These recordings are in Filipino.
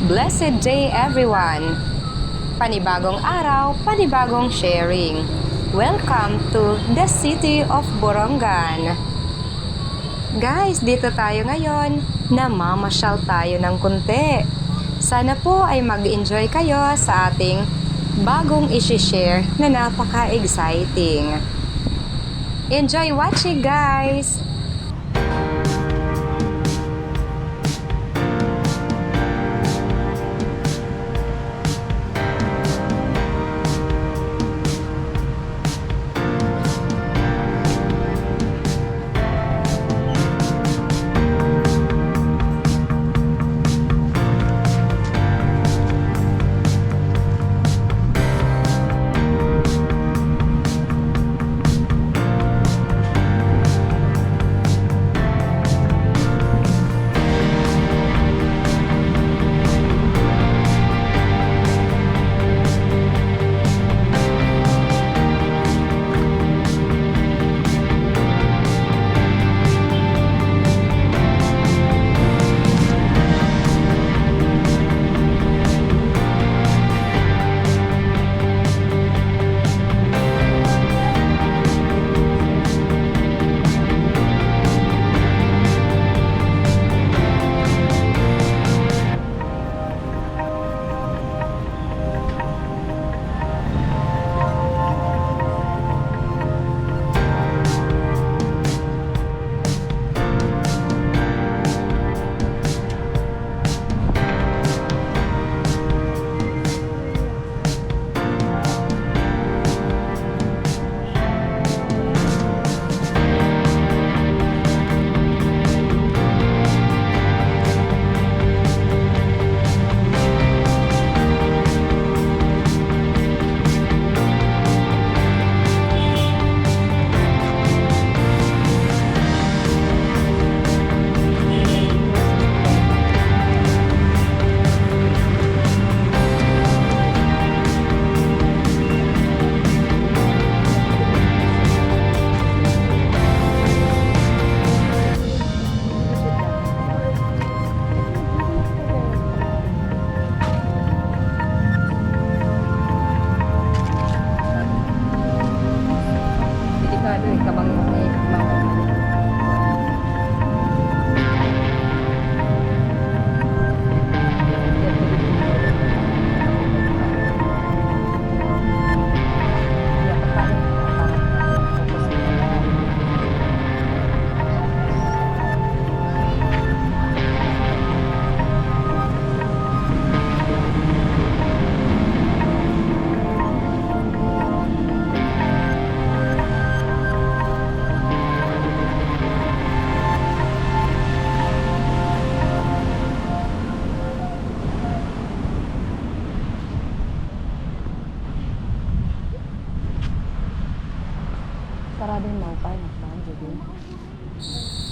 Blessed day everyone! Panibagong araw, panibagong sharing. Welcome to the city of Borongan. Guys, dito tayo ngayon. Namamasyal tayo ng kunti. Sana po ay mag-enjoy kayo sa ating bagong isi-share na napaka-exciting. Enjoy watching, guys!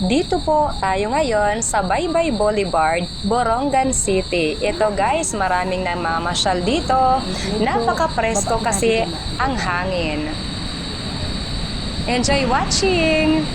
Dito po tayo ngayon sa Baybay Boulevard, Borongan City. Ito guys, maraming namamasyal dito. Napaka-presko kasi ang hangin. Enjoy watching!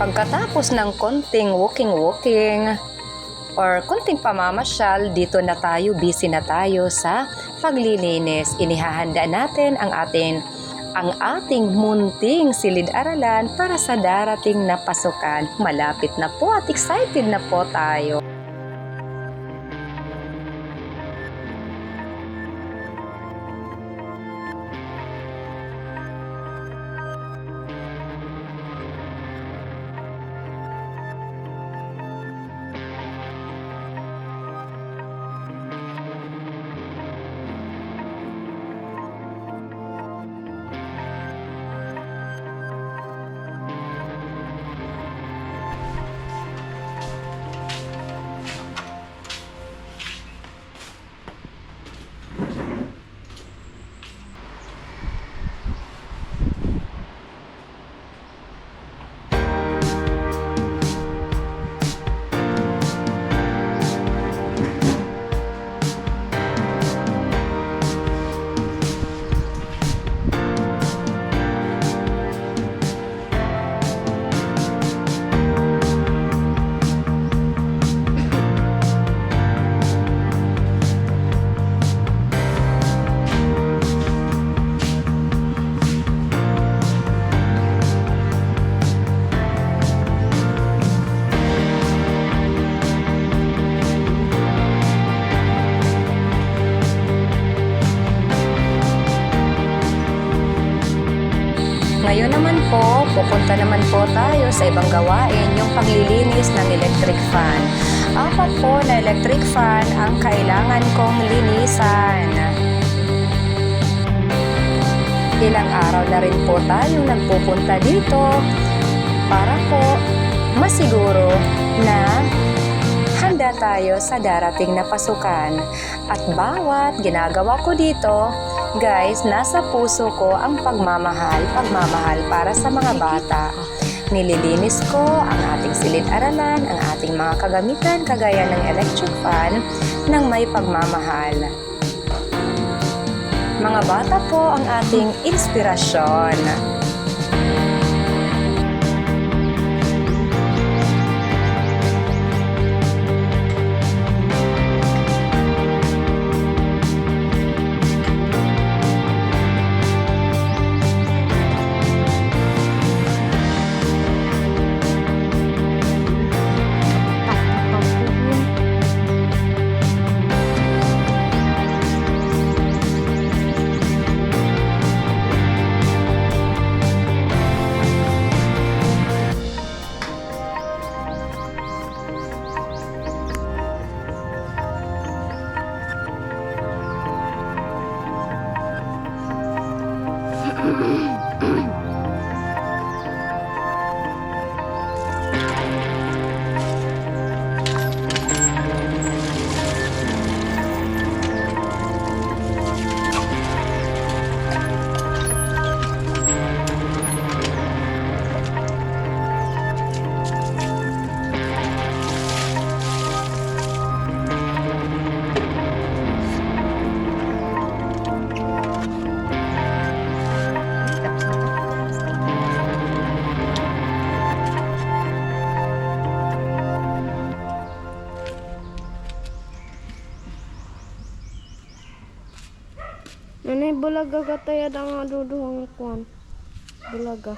Pagkatapos ng konting walking or konting pamamasyal, dito na tayo, busy na tayo sa paglilinis. Inihahanda natin ang ating munting silid-aralan para sa darating na pasukan. Malapit na po at excited na po tayo. Ngayon naman po, pupunta naman po tayo sa ibang gawain, yung paglilinis ng electric fan. Apat po na electric fan ang kailangan kong linisan. Ilang araw na rin po tayong nagpupunta dito para po masiguro na handa tayo sa darating na pasukan. At bawat ginagawa ko dito, guys, nasa puso ko ang pagmamahal para sa mga bata. Nililinis ko ang ating silid-aralan, ang ating mga kagamitan kagaya ng electric fan ng may pagmamahal. Mga bata po ang ating inspirasyon. Nanay bulaga kataya ang aduduhang kuan. Bulaga.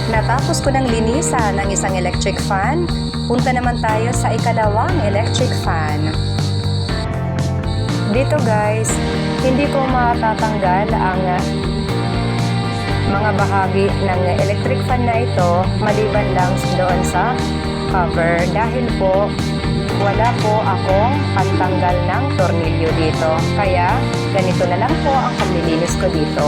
Natapos ko ng linisan ng isang electric fan, punta naman tayo sa ikalawang electric fan. Dito guys, hindi ko matatanggal ang mga bahagi ng electric fan na ito maliban lang doon sa cover dahil po wala po akong pantanggal ng tornilyo dito. Kaya ganito na lang po ang paglilinis ko dito.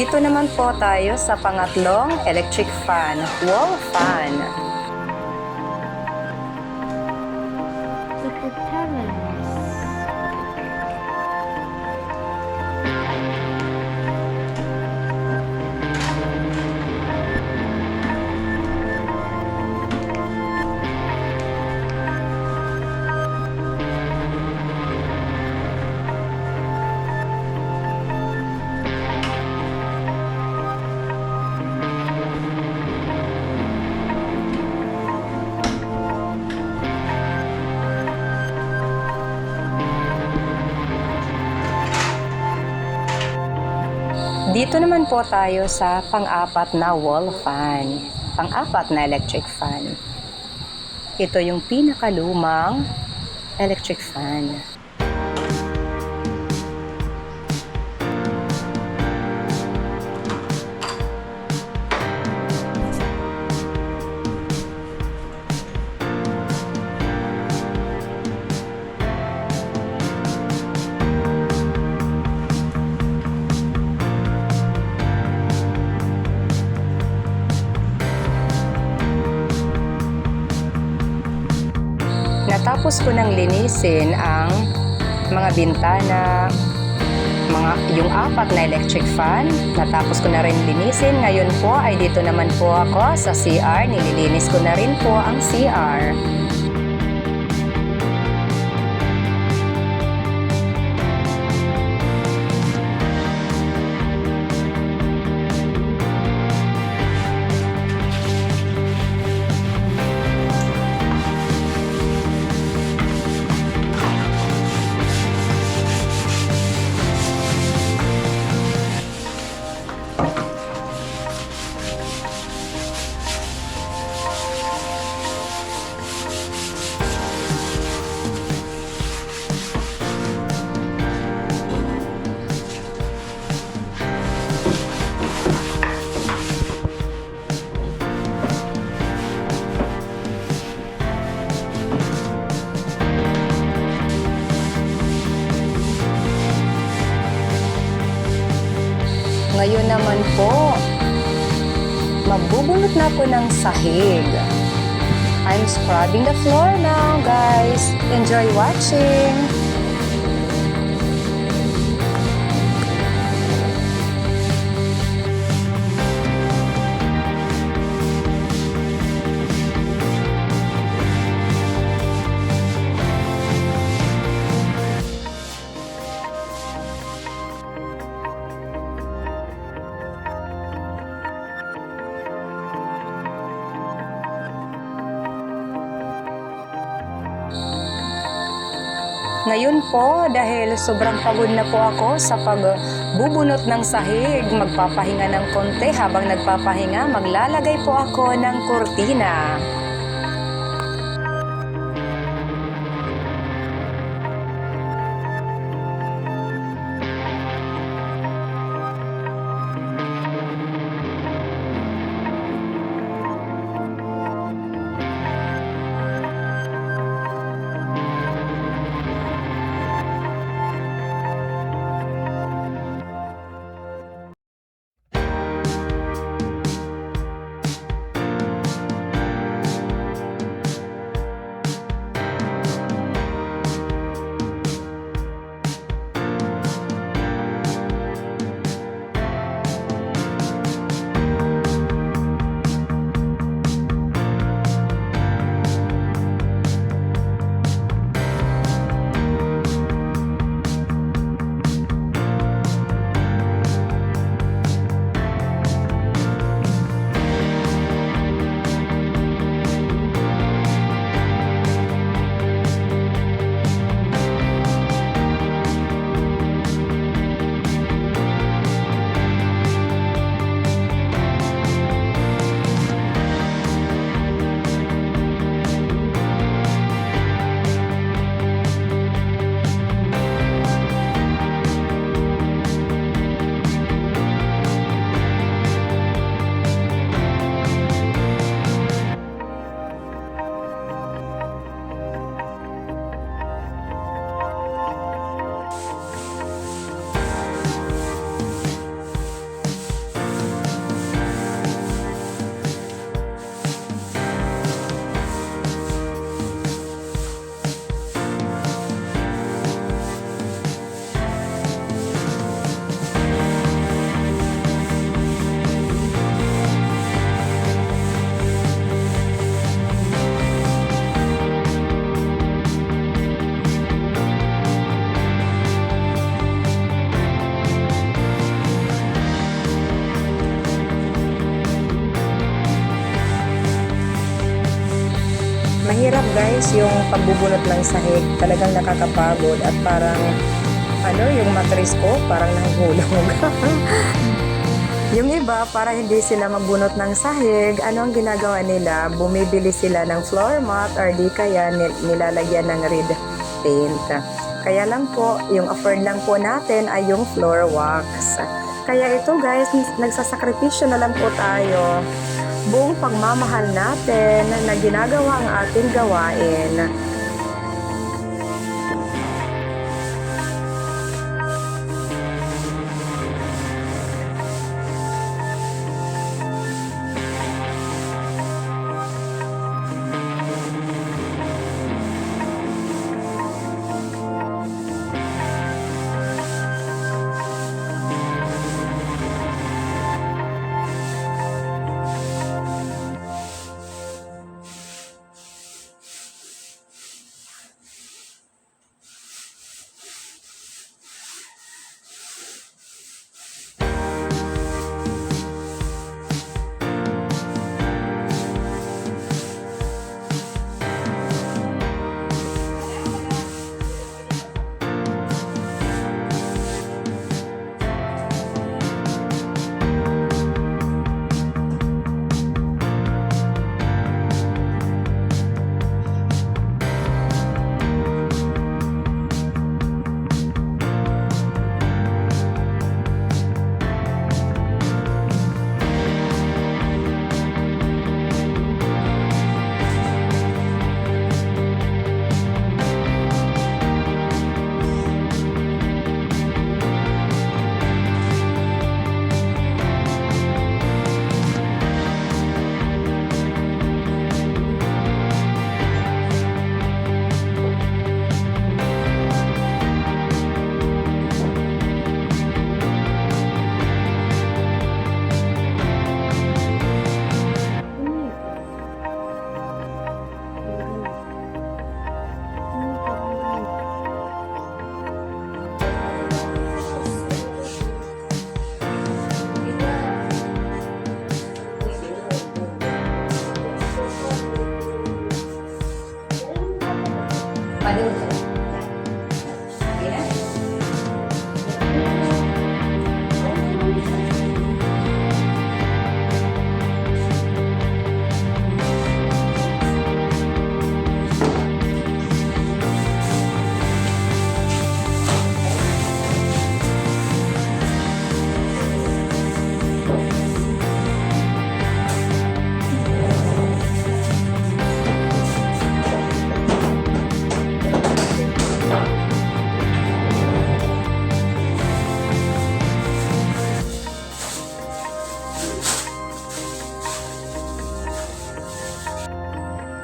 Dito naman po tayo sa pangatlong electric fan, wall fan. The propellers. Dito naman po tayo sa pang-apat na wall fan, pang-apat na electric fan. Ito yung pinakalumang electric fan. Natapos ko nang linisin ang mga bintana, yung apat na electric fan. Natapos ko na rin linisin. Ngayon po ay dito naman po ako sa CR. Nililinis ko na rin po ang CR. Ngayon naman po, magbubunot na po ng sahig. I'm scrubbing the floor now, guys. Enjoy watching! Ngayon po, dahil sobrang pagod na po ako sa pagbubunot ng sahig, magpapahinga ng konti. Habang nagpapahinga, maglalagay po ako ng kurtina. Mahirap guys yung pagbubunot ng sahig. Talagang nakakapagod at parang yung matris ko parang nahuhulog. Yung iba, para hindi sila magbunot ng sahig, ano ang ginagawa nila? Bumibili sila ng floor mat or di kaya nilalagyan ng red paint. Kaya lang po, yung afford lang po natin ay yung floor wax. Kaya ito guys, nagsasakripisyo na lang po tayo. Buong pagmamahal natin na ginagawa ang ating gawain.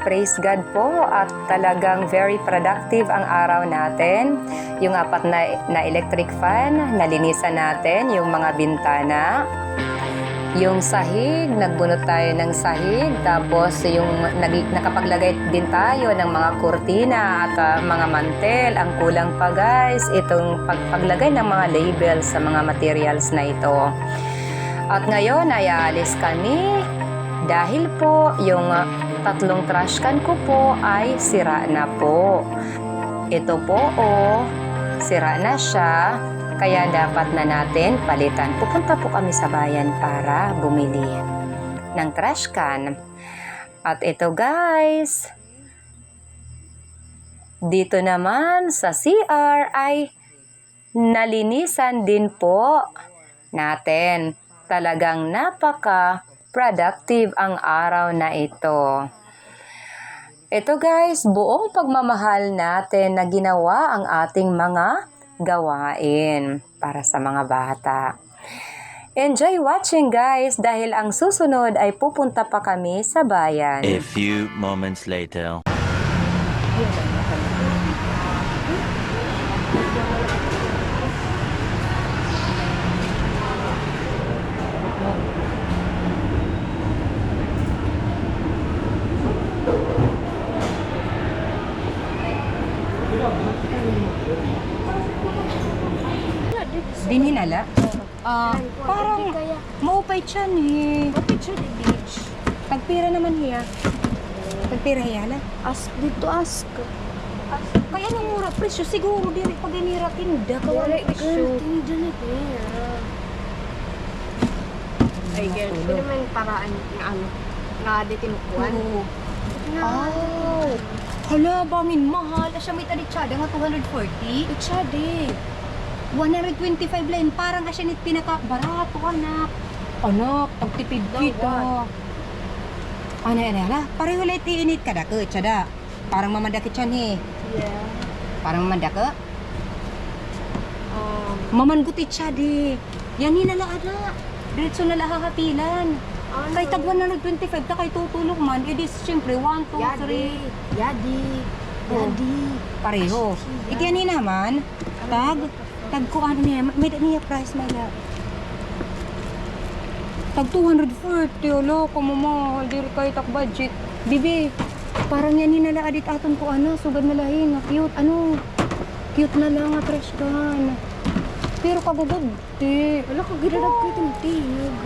Praise God po at talagang very productive ang araw natin. Yung 4 na electric fan, nalinisan natin yung mga bintana. Yung sahig, nagbunot tayo ng sahig. Tapos yung nakapaglagay din tayo ng mga kurtina at mga mantel. Ang kulang pa guys, itong paglagay ng mga labels sa mga materials na ito. At ngayon ay aalis kami dahil po yung 3 trash can ko po ay sira na po. Ito po sira na siya, kaya dapat na natin palitan. Pupunta po kami sa bayan para bumili ng trash can. At ito guys, dito naman sa CR ay nalinisan din po natin. Talagang napaka-productive ang araw na ito. Ito guys, buong pagmamahal natin na ginawa ang ating mga gawain para sa mga bata. Enjoy watching guys dahil ang susunod ay pupunta pa kami sa bayan. A few moments later. Din hinala? Parang maupay siya eh. Picture the beach. Tagpira naman hiya. Tagpira yala. Ask dito, ask. Kaya nang mura presyo siguro diri pag inira tinda ka wala presyo. Tinda na pera. Ay, girl, ito naman yung paraan ng ano, nga di tinukuan. Oo. Oh. Hala, bangin mahal. Asya may taditsada nga 240. Itsade. 125 lang. Parang asya nit pinaka-barato, anak. Anak, pagtipid kita. Ano, ala. Pareho ulit iinit ka da, tsada. Parang mamadakit siya ni. Yeah. Parang mamandaka. Mamangutit siya di. Yan nila ada. Diretso na lahahapilan. Ano? Kay tag 125 ta kay tutulog man. It is siyempre 1, 2, 3. Yadi. Oh. Pareho. Iti ni naman. Tag ko ano niya. May niya price may na. Tag 240. Alo, kumamahal. Diri kay tak budget. Bibi, parang yan nila adit aton ko ano. Sugad na lahin. Cute. Ano? Cute na lang nga fresh gan. Pero kagugabti. Wala ka ginarap kayo tinutiyog.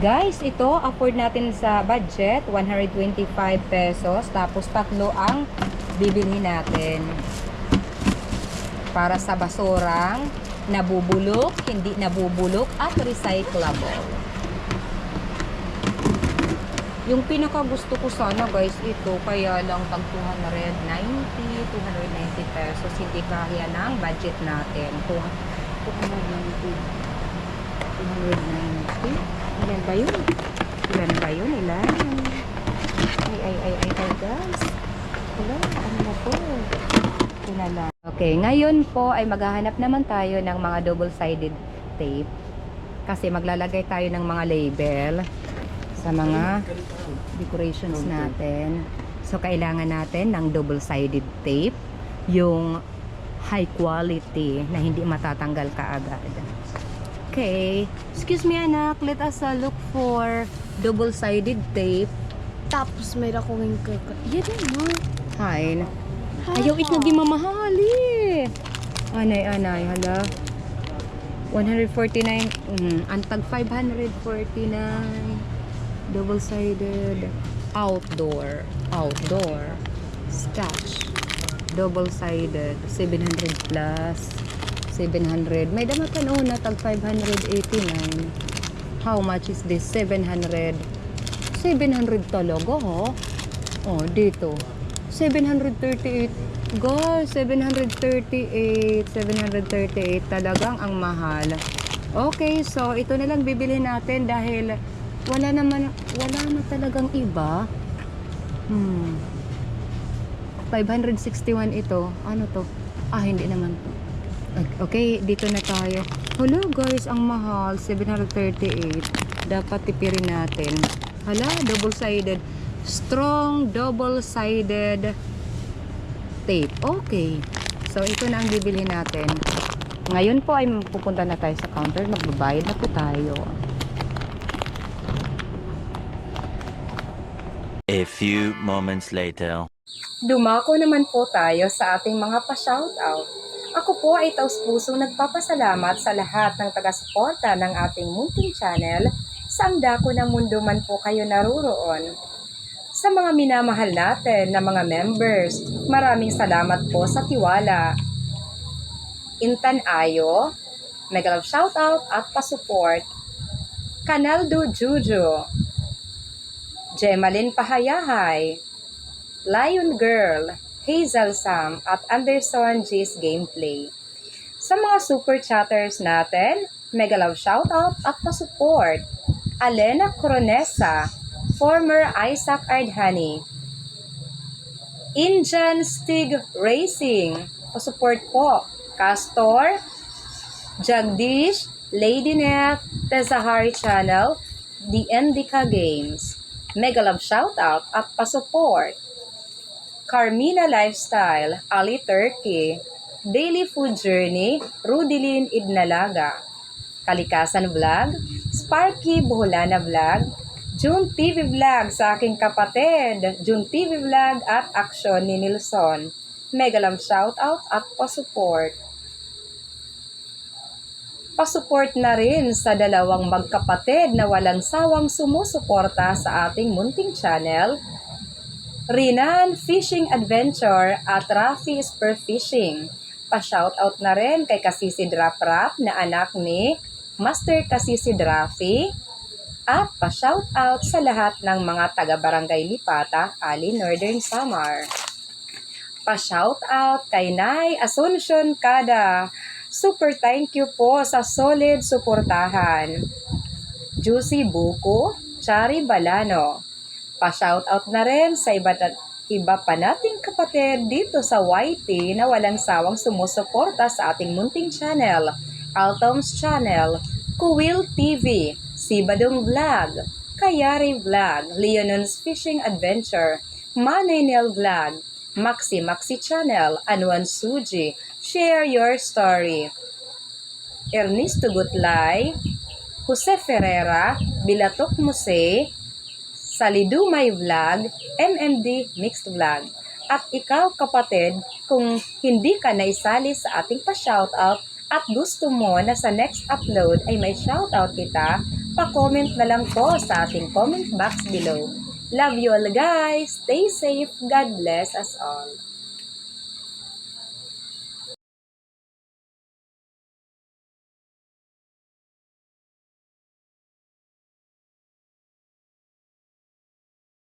Guys, ito afford natin sa budget 125 pesos tapos tatlo ang bibilhin natin para sa basurang nabubulok, hindi nabubulok at recyclable. Yung pinaka gusto ko sana guys ito kaya lang tag 290 pesos hindi kaya ng budget natin 290 Ilan ba yun? Ilan? Ay, guys. Wala, ano na po? Ito na lang. Okay, ngayon po ay maghahanap naman tayo ng mga double-sided tape. Kasi maglalagay tayo ng mga label sa mga decorations natin. So, kailangan natin ng double-sided tape. Yung high quality na hindi matatanggal kaagad. Okay. Excuse me, anak. Let us look for double-sided tape. Tapos may rakong kaka. Yan mo. Fine. Ayaw it naging mamahali. Anay. Hala. 149. Antag 549. Double-sided. Outdoor. Scotch. Double-sided. 700 plus. 700. May damatan una tag 589. How much is this? 700. 700 talaga, ha? Oh, dito. 738. Guys, 738. 738 talagang ang mahal. Okay, so ito na lang bibilhin natin dahil wala na talagang iba. 561 ito. Ano to? Hindi naman. Okay, dito na tayo. Hello guys, ang mahal, 738. Dapat tipirin natin. Hala, double-sided. Strong double-sided tape. Okay. So, ito na ang bibili natin. Ngayon po ay pupunta na tayo sa counter. Magbabayad na po tayo. A few moments later. Dumako naman po tayo sa ating mga pa-shoutout. Ako po ay taus-pusong nagpapasalamat sa lahat ng taga-suporta ng ating munting channel sa dako ng mundo man po kayo naroroon. Sa mga minamahal natin na mga members, maraming salamat po sa tiwala. Intan Ayo, mega love shoutout at pa-support. Canaldo Juju, Gemalyn Pahayahay, Lion Girl, Hazel Sam at Anderson G's Gameplay. Sa mga super chatters natin, mega love shoutout at pa-support. Alena Coronesa, former Isaac Ardhani, Indian Stig Racing, pa-support po. Castor, Jagdish, Lady Net, Tezahari Channel, The Indica Games. Mega love shoutout at pa-support. Carmina Lifestyle, Ali Turkey, Daily Food Journey, Rudilin Idnalaga, Kalikasan Vlog, Sparky Buholana Vlog, June TV Vlog sa aking kapatid, June TV Vlog at Aksyon ni Nilson. Mega love shoutout at pa-support. Pasupport na rin sa dalawang magkapatid na walang sawang sumusuporta sa ating munting channel, Rinan Fishing Adventure at Rafi Spear Fishing. Pa-shoutout na rin kay Kasisi Rap na anak ni Master Kasisi Rafi. At pa-shoutout sa lahat ng mga taga-barangay Lipata, Ali, Northern Samar. Pa-shoutout kay Nay Asuncion Kada. Super thank you po sa solid suportahan. Juicy Buko, Chari Balano. Pa-shoutout na rin sa iba pa nating kapatid dito sa YT na walang sawang sumusuporta sa ating munting channel, Altom's Channel, Kuwil TV, Sibadong Vlog, Kayari Vlog, Leonon's Fishing Adventure, Manoy Nel Vlog, Maxi Channel, Anuan Suji, Share Your Story, Ernesto Gutlay, Jose Ferreira, Bilatok Muse, Salidumay Vlog, MMD Mixed Vlog. At ikaw kapatid, kung hindi ka naisali sa ating pa-shoutout at gusto mo na sa next upload ay may shoutout kita, pa-comment na lang po sa ating comment box below. Love you all guys! Stay safe! God bless us all!